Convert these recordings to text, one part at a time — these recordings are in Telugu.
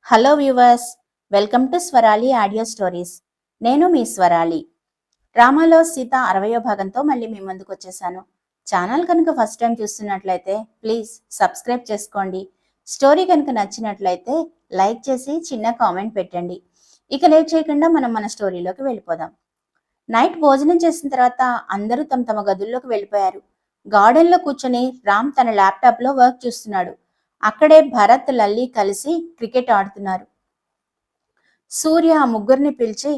Hello viewers, welcome to Swarali audio stories. నేను మీ స్వరాలి. డ్రామాలో సీత 60వ భాగంతో మళ్ళీ మీ ముందుకు వచ్చేసాను. ఛానల్ కనుక ఫస్ట్ టైం చూస్తున్నట్లయితే ప్లీజ్ సబ్స్క్రైబ్ చేసుకోండి. స్టోరీ కనుక నచ్చినట్లయితే లైక్ చేసి చిన్న కామెంట్ పెట్టండి. ఇక లేట్ చేయకుండా మనం మన స్టోరీలోకి వెళ్ళిపోదాం. నైట్ భోజనం చేసిన తర్వాత అందరూ తమ తమ గదుల్లోకి వెళ్ళిపోయారు. గార్డెన్లో కూర్చొని రామ్ తన ల్యాప్టాప్లో వర్క్ చూస్తున్నాడు. అక్కడే భరత్, లల్లి కలిసి క్రికెట్ ఆడుతున్నారు. సూర్య ఆ ముగ్గురిని పిలిచి,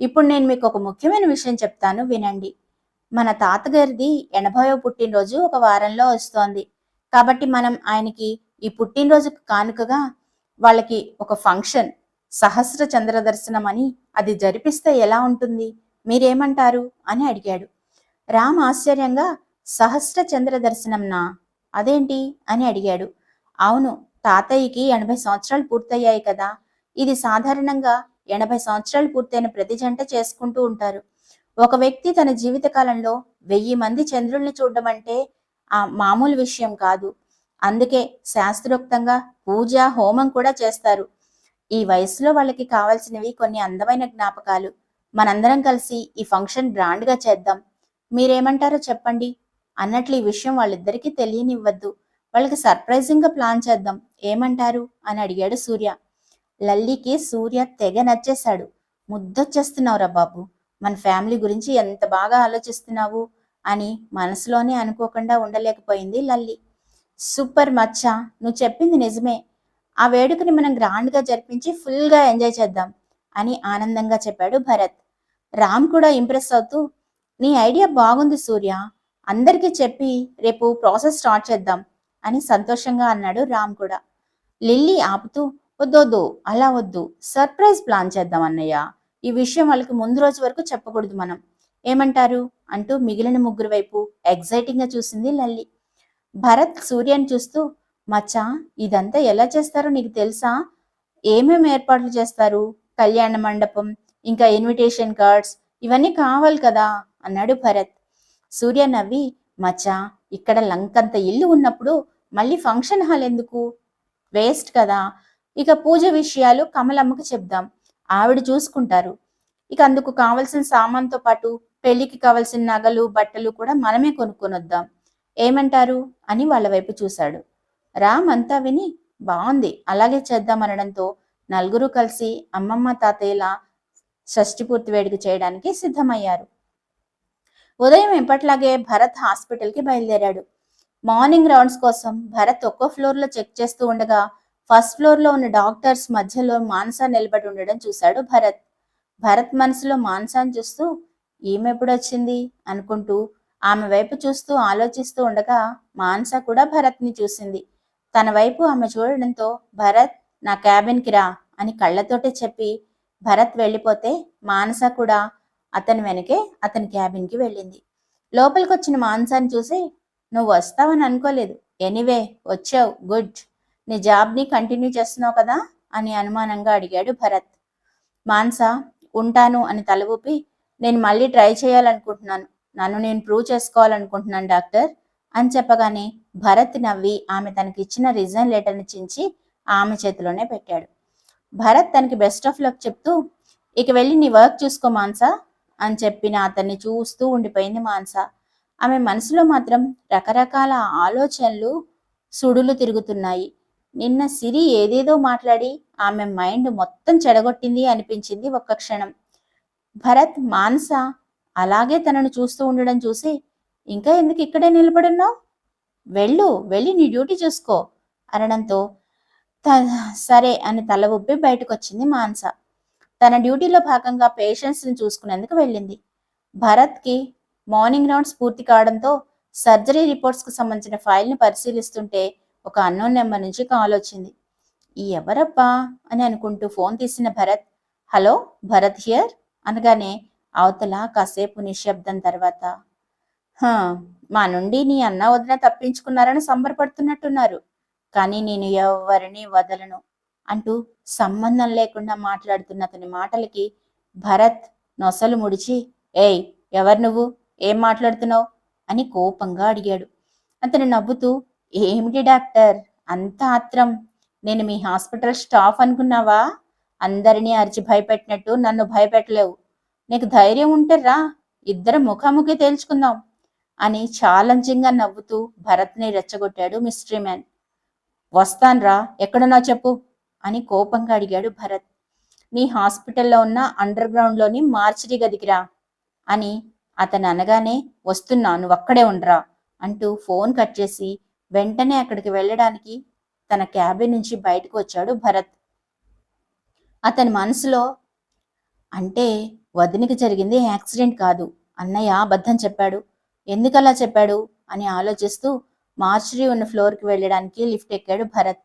ఇప్పుడు నేను మీకు ఒక ముఖ్యమైన విషయం చెప్తాను, వినండి. మన తాతగారిది 80వ పుట్టినరోజు ఒక వారంలో వస్తోంది. కాబట్టి మనం ఆయనకి ఈ పుట్టినరోజు కానుకగా వాళ్ళకి ఒక ఫంక్షన్, సహస్ర చంద్ర దర్శనం అని అది జరిపిస్తే ఎలా ఉంటుంది, మీరేమంటారు అని అడిగాడు. రామ్ ఆశ్చర్యంగా, సహస్ర చంద్ర దర్శనంనా, అదేంటి అని అడిగాడు. అవును, తాతయ్యకి 80 సంవత్సరాలు పూర్తయ్యాయి కదా. ఇది సాధారణంగా 80 సంవత్సరాలు పూర్తయిన ప్రతి జంట చేసుకుంటూ ఉంటారు. ఒక వ్యక్తి తన జీవితకాలంలో 1000 మంది చంద్రుల్ని చూడడం అంటే ఆ మామూలు విషయం కాదు. అందుకే శాస్త్రోక్తంగా పూజ, హోమం కూడా చేస్తారు. ఈ వయసులో వాళ్ళకి కావాల్సినవి కొన్ని అందమైన జ్ఞాపకాలు. మనందరం కలిసి ఈ ఫంక్షన్ గ్రాండ్గా చేద్దాం. మీరేమంటారో చెప్పండి. అన్నట్లు ఈ విషయం వాళ్ళిద్దరికీ తెలియనివ్వద్దు. వాళ్ళకి సర్ప్రైజింగ్ గా ప్లాన్ చేద్దాం, ఏమంటారు అని అడిగాడు సూర్య. లల్లికి సూర్య తెగ నచ్చేశాడు. ముద్దొచ్చేస్తున్నావురా బాబు, మన ఫ్యామిలీ గురించి ఎంత బాగా ఆలోచిస్తున్నావు అని మనసులోనే అనుకోకుండా ఉండలేకపోయింది లల్లి. సూపర్ మచ్చా, నువ్వు చెప్పింది నిజమే. ఆ వేడుకని మనం గ్రాండ్గా జరిపించి ఫుల్గా ఎంజాయ్ చేద్దాం అని ఆనందంగా చెప్పాడు భరత్. రామ్ కూడా ఇంప్రెస్ అవుతూ, నీ ఐడియా బాగుంది సూర్య, అందరికీ చెప్పి రేపు ప్రాసెస్ స్టార్ట్ చేద్దాం అని సంతోషంగా అన్నాడు రామ్ కూడా. లిల్లీ ఆపుతూ, వద్దొద్దు, అలా వద్దు, సర్ప్రైజ్ ప్లాన్ చేద్దాం అన్నయ్య. ఈ విషయం వాళ్ళకి ముందు రోజు వరకు చెప్పకూడదు మనం, ఏమంటారు అంటూ మిగిలిన ముగ్గురు వైపు ఎగ్జైటింగ్ గా చూసింది లల్లి. భరత్ సూర్యని చూస్తూ, మచ్చా, ఇదంతా ఎలా చేస్తారో నీకు తెలుసా? ఏమేమి ఏర్పాట్లు చేస్తారు? కళ్యాణ మండపం, ఇంకా ఇన్విటేషన్ కార్డ్స్, ఇవన్నీ కావాలి కదా అన్నాడు భరత్. సూర్య నవ్వి, మచ్చా, ఇక్కడ లంకంత ఇల్లు ఉన్నప్పుడు మళ్ళీ ఫంక్షన్ హాల్ ఎందుకు, వేస్ట్ కదా. ఇక పూజ విషయాలు కమలమ్మకి చెప్దాం, ఆవిడ చూసుకుంటారు. ఇక అందుకు కావలసిన సామాన్తో పాటు పెళ్లికి కావలసిన నగలు, బట్టలు కూడా మనమే కొనుక్కొని వద్దాం, ఏమంటారు అని వాళ్ళ వైపు చూశాడు. రామ్ అంతా విని, బాగుంది, అలాగే చేద్దామనడంతో నలుగురు కలిసి అమ్మమ్మ తాతయ్యల షష్ఠి పూర్తి వేడుక చేయడానికి సిద్ధమయ్యారు. ఉదయం ఎప్పట్లాగే భరత్ హాస్పిటల్కి బయలుదేరాడు. మార్నింగ్ రౌండ్స్ కోసం భరత్ ఒక్కో ఫ్లోర్లో చెక్ చేస్తూ ఉండగా ఫస్ట్ ఫ్లోర్లో ఉన్న డాక్టర్స్ మధ్యలో మానస నిలబడి ఉండడం చూశాడు భరత్. భరత్ మనసులో మానసాన్ని చూస్తూ, ఈమె ఎప్పుడొచ్చింది అనుకుంటూ ఆమె వైపు చూస్తూ ఆలోచిస్తూ ఉండగా మానస కూడా భరత్ని చూసింది. తన వైపు ఆమె చూడడంతో, భరత్, నా క్యాబిన్కి రా అని కళ్ళతోటే చెప్పి భరత్ వెళ్ళిపోతే మానస కూడా అతని వెనకే అతని క్యాబిన్కి వెళ్ళింది. లోపలికి వచ్చిన మానసాన్ని చూసి, నువ్వు వస్తావని అనుకోలేదు, ఎనీవే వచ్చావు, గుడ్. నీ జాబ్ని కంటిన్యూ చేస్తున్నావు కదా అని అనుమానంగా అడిగాడు భరత్. మానస ఉంటాను అని తల ఊపి, నేను మళ్ళీ ట్రై చేయాలనుకుంటున్నాను, నన్ను నేను ప్రూవ్ చేసుకోవాలనుకుంటున్నాను డాక్టర్ అని చెప్పగానే భరత్ నవ్వి ఆమె తనకిచ్చిన రిజైన్ లెటర్ని చించి ఆమె చేతిలోనే పెట్టాడు. భరత్ తనకి బెస్ట్ ఆఫ్ లక్ చెప్తూ, ఇక వెళ్ళి నీ వర్క్ చూసుకో మానస అని చెప్పిన అతన్ని చూస్తూ ఉండిపోయింది మానస. ఆమె మనసులో మాత్రం రకరకాల ఆలోచనలు సుడులు తిరుగుతున్నాయి. నిన్న సిరి ఏదేదో మాట్లాడి ఆమె మైండ్ మొత్తం చెడగొట్టింది అనిపించింది ఒక్క క్షణం. భరత్ మానస అలాగే తనను చూస్తూ ఉండడం చూసి, ఇంకా ఎందుకు ఇక్కడే నిలబడున్నావు, వెళ్ళి నీ డ్యూటీ చూసుకో అనడంతో సరే అని తల ఊపి బయటకు వచ్చింది మానస. తన డ్యూటీలో భాగంగా పేషెంట్స్ని చూసుకునేందుకు వెళ్ళింది. భరత్కి మార్నింగ్ రౌండ్స్ పూర్తి కావడంతో సర్జరీ రిపోర్ట్స్కి సంబంధించిన ఫైల్ని పరిశీలిస్తుంటే ఒక అన్నోన్ నెంబర్ నుంచి కాల్ వచ్చింది. ఈ ఎవరబ్బా అని అనుకుంటూ ఫోన్ తీసిన భరత్, హలో, భరత్ హియర్ అనగానే అవతల కాసేపు నిశ్శబ్దం తర్వాత, మా నుండి నీ అన్న వదిన తప్పించుకున్నారని సంబరపడుతున్నట్టున్నారు, కానీ నేను ఎవరిని వదలను అంటూ సంబంధం లేకుండా మాట్లాడుతున్న అతని మాటలకి భరత్ నొసలు ముడిచి, ఏయ్, ఎవరు నువ్వు, ఏం మాట్లాడుతున్నావు అని కోపంగా అడిగాడు. అతను నవ్వుతూ, ఏమిటి డాక్టర్ అంత ఆత్రం, నేను మీ హాస్పిటల్ స్టాఫ్ అనుకున్నావా? అందరినీ అరిచి భయపెట్టినట్టు నన్ను భయపెట్టలేవు. నీకు ధైర్యం ఉంటే రా, ఇద్దరం ముఖాముఖి తేల్చుకుందాం అని ఛాలెంజింగ్గా నవ్వుతూ భరత్ని రెచ్చగొట్టాడు మిస్టరీ మ్యాన్. వస్తాన్రా, ఎక్కడున్నావు చెప్పు అని కోపంగా అడిగాడు భరత్. నీ హాస్పిటల్లో ఉన్న అండర్ గ్రౌండ్లోని మార్చిరీ గదికిరా అని అతను అనగానే, వస్తున్నా, నువ్వక్కడే ఉండరా అంటూ ఫోన్ కట్ చేసి వెంటనే అక్కడికి వెళ్ళడానికి తన క్యాబిన్ నుంచి బయటకు వచ్చాడు భరత్. అతని మనసులో, అంటే వదినికి జరిగింది యాక్సిడెంట్ కాదు, అన్నయ్య అబద్ధం చెప్పాడు, ఎందుకలా చెప్పాడు అని ఆలోచిస్తూ మార్చురీ ఉన్న ఫ్లోర్కి వెళ్ళడానికి లిఫ్ట్ ఎక్కాడు భరత్.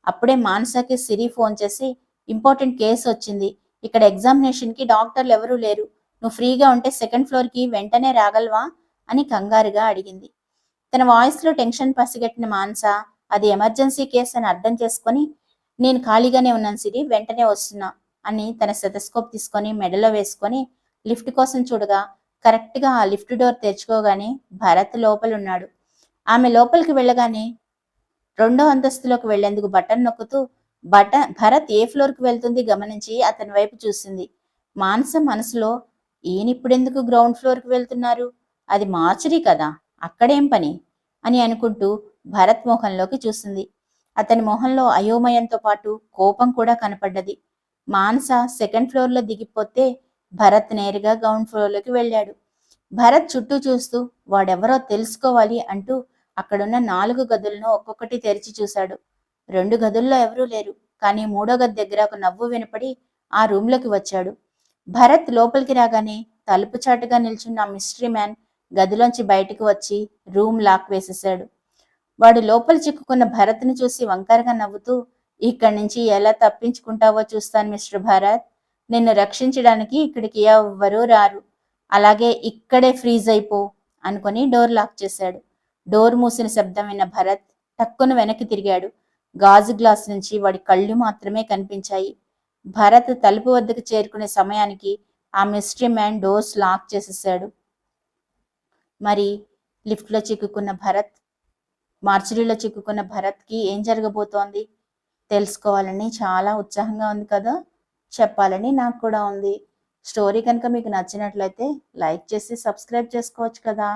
అప్పుడే మానసకి సిరి ఫోన్ చేసి, ఇంపార్టెంట్ కేసు వచ్చింది, ఇక్కడ ఎగ్జామినేషన్కి డాక్టర్లు ఎవరూ లేరు, నువ్వు ఫ్రీగా ఉంటే సెకండ్ ఫ్లోర్కి వెంటనే రాగలవా అని కంగారుగా అడిగింది. తన వాయిస్లో టెన్షన్ పసిగట్టిన మానస అది ఎమర్జెన్సీ కేసు అని అర్థం చేసుకొని, నేను ఖాళీగానే ఉన్నాను సిరి, వెంటనే వస్తున్నా అని తన స్టెథోస్కోప్ తీసుకొని మెడలో వేసుకొని లిఫ్ట్ కోసం చూడగా కరెక్ట్గా ఆ లిఫ్ట్ డోర్ తెరుచుకోగానే భరత్ లోపలున్నాడు. ఆమె లోపలికి వెళ్ళగానే 2వ అంతస్తులోకి వెళ్లేందుకు బటన్ నొక్కుతూ భరత్ ఏ ఫ్లోర్కి వెళ్తుంది గమనించి అతని వైపు చూసింది. మానస మనసులో, ఈయనిప్పుడెందుకు గ్రౌండ్ ఫ్లోర్కి వెళ్తున్నారు, అది మార్చరీ కదా, అక్కడేం పని అని అనుకుంటూ భరత్ మొహంలోకి చూసింది. అతని మొహంలో అయోమయంతో పాటు కోపం కూడా కనపడ్డది. మానస సెకండ్ ఫ్లోర్లో దిగిపోతే భరత్ నేరుగా గ్రౌండ్ ఫ్లోర్లోకి వెళ్ళాడు. భరత్ చుట్టూ చూస్తూ వాడెవరో తెలుసుకోవాలి అంటూ అక్కడున్న 4 గదులను ఒక్కొక్కటి తెరిచి చూశాడు. 2 గదుల్లో ఎవరూ లేరు, కానీ 3వ గది దగ్గర ఒక నవ్వు వినపడి ఆ రూమ్లోకి వచ్చాడు. భరత్ లోపలికి రాగానే తలుపు చాటుగా నిల్చున్న మిస్టరీ మ్యాన్ గదిలోంచి బయటకు వచ్చి రూమ్ లాక్ వేసేశాడు. వాడు లోపల చిక్కుకున్న భరత్ని చూసి వంకరగా నవ్వుతూ, ఇక్కడి నుంచి ఎలా తప్పించుకుంటావో చూస్తాను మిస్టర్ భరత్, నిన్ను రక్షించడానికి ఇక్కడికి ఎవ్వరూ రారు, అలాగే ఇక్కడే ఫ్రీజ్ అయిపో అనుకొని డోర్ లాక్ చేశాడు. డోర్ మూసిన శబ్దం విన్న భరత్ టక్కున వెనక్కి తిరిగాడు. గాజు గ్లాస్ నుంచి వాడి కళ్ళు మాత్రమే కనిపించాయి. భరత్ తలుపు వద్దకు చేరుకునే సమయానికి ఆ మిస్టరీ మ్యాన్ డోర్స్ లాక్ చేసేసాడు. మరి లిఫ్ట్లో చిక్కుకున్న భరత్, మార్చురీలో చిక్కుకున్న భరత్కి ఏం జరగబోతోంది తెలుసుకోవాలని చాలా ఉత్సాహంగా ఉంది కదా, చెప్పాలని నాకు కూడా ఉంది. స్టోరీ కనుక మీకు నచ్చినట్లయితే లైక్ చేసి సబ్స్క్రైబ్ చేసుకోవచ్చు కదా.